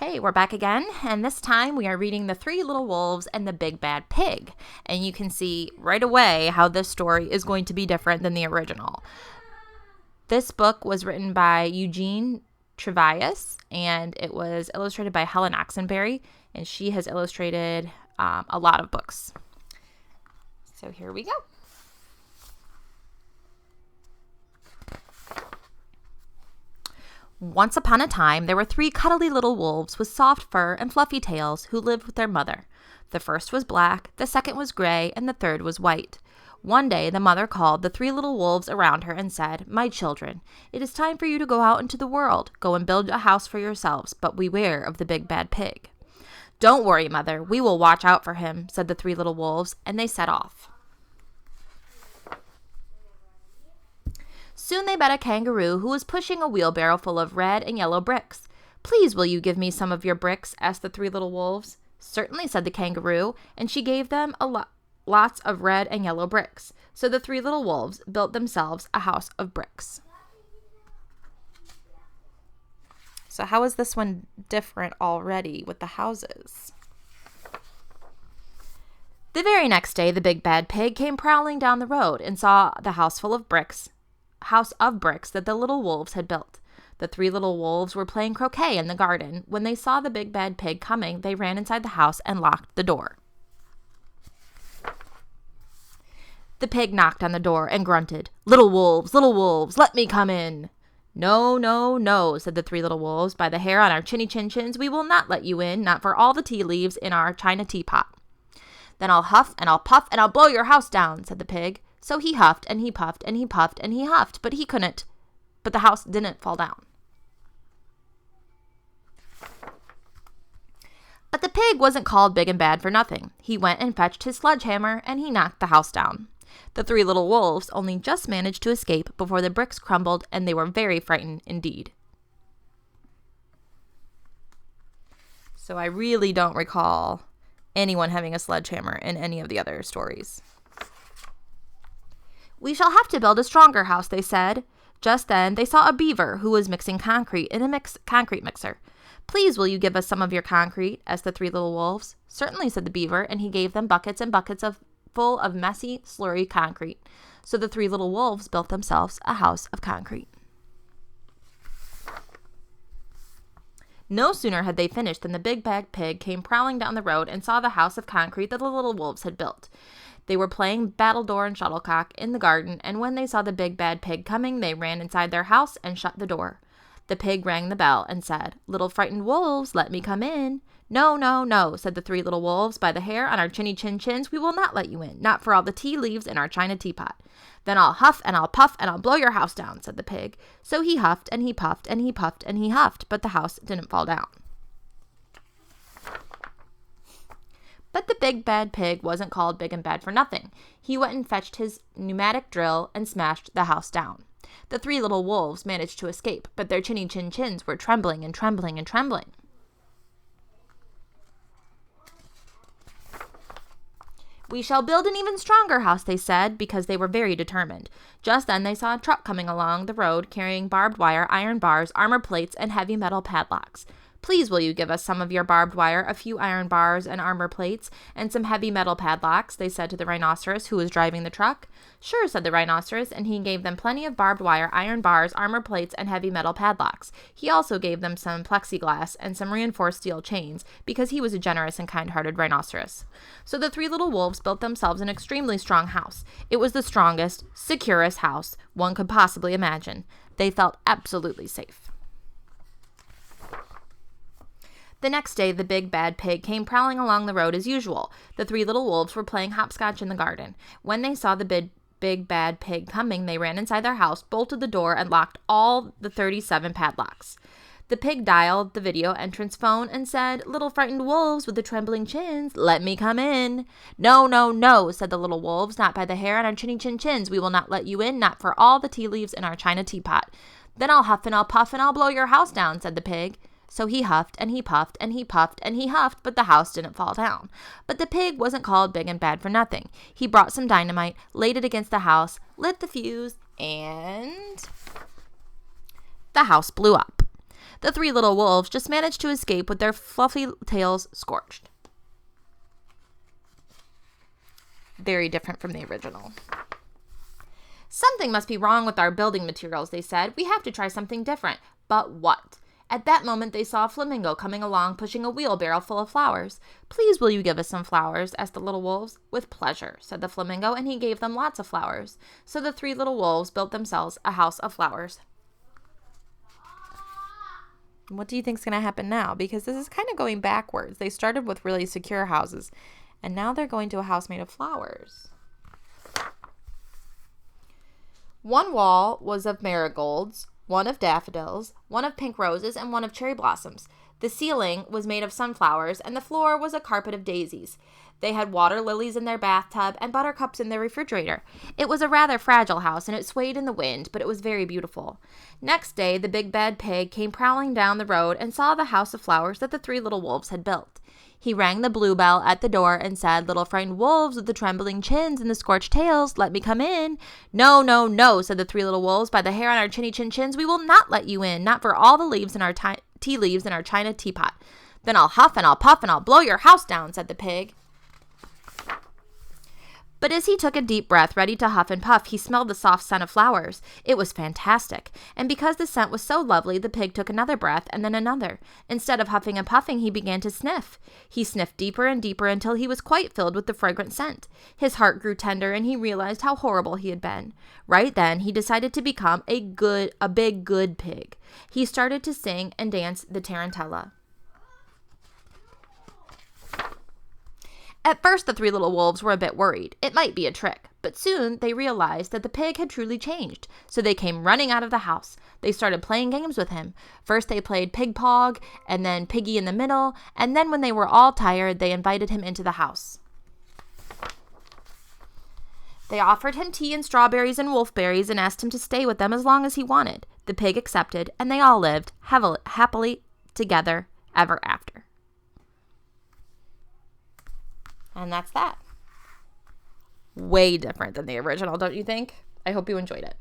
Hey, we're back again, and this time we are reading The Three Little Wolves and the Big Bad Pig. And you can see right away how this story is going to be different than the original. This book was written by Eugene Trevias, and it was illustrated by Helen Oxenberry, and she has illustrated a lot of books. So here we go. Once upon a time, there were three cuddly little wolves with soft fur and fluffy tails who lived with their mother. The first was black, the second was gray, and the third was white. One day, the mother called the three little wolves around her and said, "My children, it is time for you to go out into the world. Go and build a house for yourselves, but beware of the big bad pig." "Don't worry, Mother. We will watch out for him," said the three little wolves, and they set off. Soon they met a kangaroo who was pushing a wheelbarrow full of red and yellow bricks. "Please, will you give me some of your bricks?" asked the three little wolves. "Certainly," said the kangaroo, and she gave them lots of red and yellow bricks. So the three little wolves built themselves a house of bricks. So how is this one different already with the houses? The very next day, the big bad pig came prowling down the road and saw the house of bricks that the little wolves had built. The three little wolves were playing croquet in the garden. When they saw the big bad pig coming, they ran inside the house and locked the door. The pig knocked on the door and grunted, little wolves, let me come in." "No, no, no," said the three little wolves. "By the hair on our chinny chin chins, we will not let you in, not for all the tea leaves in our china teapot." "Then I'll huff and I'll puff and I'll blow your house down," said the pig. So he huffed and he puffed and he puffed and he huffed, but the house didn't fall down. But the pig wasn't called big and bad for nothing. He went and fetched his sledgehammer and he knocked the house down. The three little wolves only just managed to escape before the bricks crumbled, and they were very frightened indeed. So I really don't recall anyone having a sledgehammer in any of the other stories. "We shall have to build a stronger house," they said. Just then they saw a beaver who was mixing concrete in a concrete mixer. "Please, will you give us some of your concrete?" asked the three little wolves. "Certainly," said the beaver, and he gave them buckets and buckets full of messy, slurry concrete. So the three little wolves built themselves a house of concrete. No sooner had they finished than the big bad pig came prowling down the road and saw the house of concrete that the little wolves had built. They were playing battledore and shuttlecock in the garden, and when they saw the big bad pig coming, they ran inside their house and shut the door. The pig rang the bell and said, "Little frightened wolves, let me come in." "No, no, no," said the three little wolves. "By the hair on our chinny chin chins, we will not let you in, not for all the tea leaves in our china teapot." "Then I'll huff and I'll puff and I'll blow your house down," said the pig. So he huffed and he puffed and he puffed and he huffed, but the house didn't fall down. But the big bad pig wasn't called big and bad for nothing. He went and fetched his pneumatic drill and smashed the house down. The three little wolves managed to escape, but their chinny chin chins were trembling and trembling and trembling. "We shall build an even stronger house," they said, because they were very determined. Just then they saw a truck coming along the road carrying barbed wire, iron bars, armor plates, and heavy metal padlocks. "Please, will you give us some of your barbed wire, a few iron bars and armor plates, and some heavy metal padlocks?" they said to the rhinoceros who was driving the truck. "Sure," said the rhinoceros, and he gave them plenty of barbed wire, iron bars, armor plates, and heavy metal padlocks. He also gave them some plexiglass and some reinforced steel chains, because he was a generous and kind-hearted rhinoceros. So the three little wolves built themselves an extremely strong house. It was the strongest, securest house one could possibly imagine. They felt absolutely safe. The next day, the big bad pig came prowling along the road as usual. The three little wolves were playing hopscotch in the garden. When they saw the big bad pig coming, they ran inside their house, bolted the door, and locked all the 37 padlocks. The pig dialed the video entrance phone and said, "Little frightened wolves with the trembling chins, let me come in." "No, no, no," said the little wolves. "Not by the hair on our chinny chin chins. We will not let you in, not for all the tea leaves in our china teapot." "Then I'll huff and I'll puff and I'll blow your house down," said the pig. So he huffed and he puffed and he puffed and he huffed, but the house didn't fall down. But the pig wasn't called big and bad for nothing. He brought some dynamite, laid it against the house, lit the fuse, and the house blew up. The three little wolves just managed to escape with their fluffy tails scorched. Very different from the original. Something must be wrong with our building materials, they said. We have to try something different. But what? At that moment, they saw a flamingo coming along, pushing a wheelbarrow full of flowers. Please, will you give us some flowers? Asked the little wolves. With pleasure, said the flamingo, and he gave them lots of flowers. So the three little wolves built themselves a house of flowers. What do you think's going to happen now? Because this is kind of going backwards. They started with really secure houses, and now they're going to a house made of flowers. One wall was of marigolds, one of daffodils, one of pink roses, and one of cherry blossoms. The ceiling was made of sunflowers, and the floor was a carpet of daisies. They had water lilies in their bathtub and buttercups in their refrigerator. It was a rather fragile house, and it swayed in the wind, but it was very beautiful. Next day, the big bad pig came prowling down the road and saw the house of flowers that the three little wolves had built. He rang the blue bell at the door and said, "Little frightened wolves with the trembling chins and the scorched tails, let me come in." "No, no, no," said the three little wolves. "By the hair on our chinny chin chins, we will not let you in, not for all the leaves in our tea leaves in our china teapot." "Then I'll huff and I'll puff and I'll blow your house down," said the pig. But as he took a deep breath, ready to huff and puff, he smelled the soft scent of flowers. It was fantastic. And because the scent was so lovely, the pig took another breath and then another. Instead of huffing and puffing, he began to sniff. He sniffed deeper and deeper until he was quite filled with the fragrant scent. His heart grew tender and he realized how horrible he had been. Right then, he decided to become a big good pig. He started to sing and dance the tarantella. At first, the three little wolves were a bit worried. It might be a trick. But soon they realized that the pig had truly changed. So they came running out of the house. They started playing games with him. First they played Pig Pog, and then Piggy in the Middle, and then when they were all tired, they invited him into the house. They offered him tea and strawberries and wolfberries and asked him to stay with them as long as he wanted. The pig accepted, and they all lived happily together ever after. And that's that. Way different than the original, don't you think? I hope you enjoyed it.